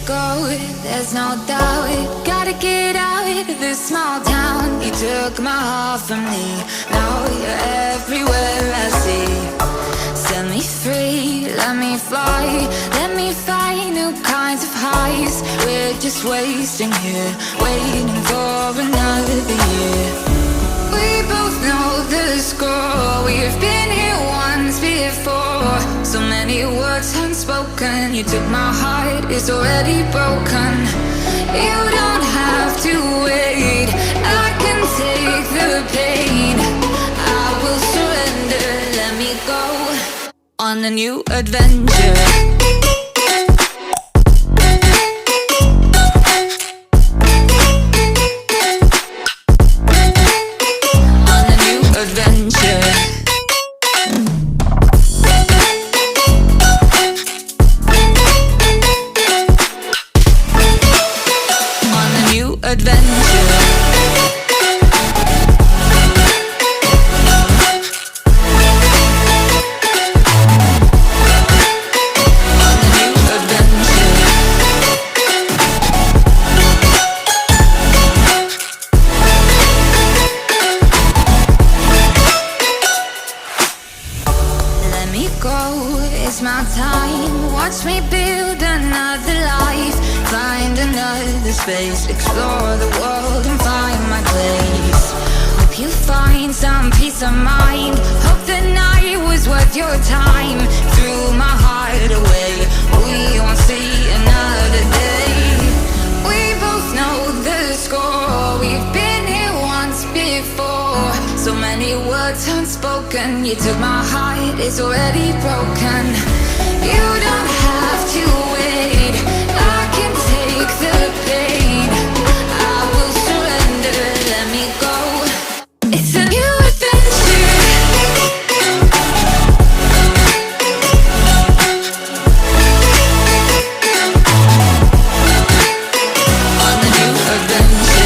go, there's no doubt. Gotta get out of this small town. You took my heart from me, now you're everywhere I see. Set me free, let me fly, let me find new kinds of highs. We're just wasting here, waiting for another year. We both know the score, we've been here once before. So many words unspoken, you took my heart, it's already broken. You don't have to wait, I can take the pain. I will surrender, let me go on a new adventure. It's my time, watch me build another life. Find another space, explore the world and find my place. Hope you find some peace of mind, hope the night was worth your time. Threw my heart away, we won't see another day. We both know the score, we've been here once before. So many words unspoken, you took my heart, it's already broken. You don't have to wait, I can take the pain. I will surrender, let me go. It's a new adventure. On a new adventure.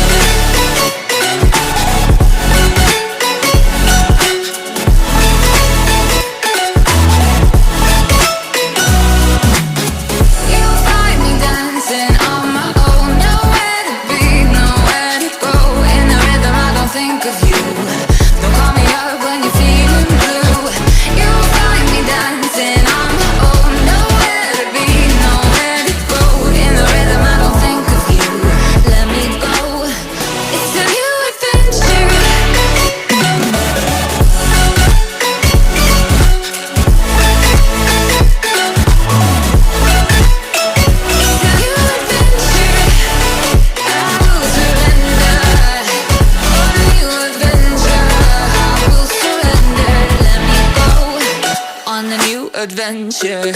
Adventure.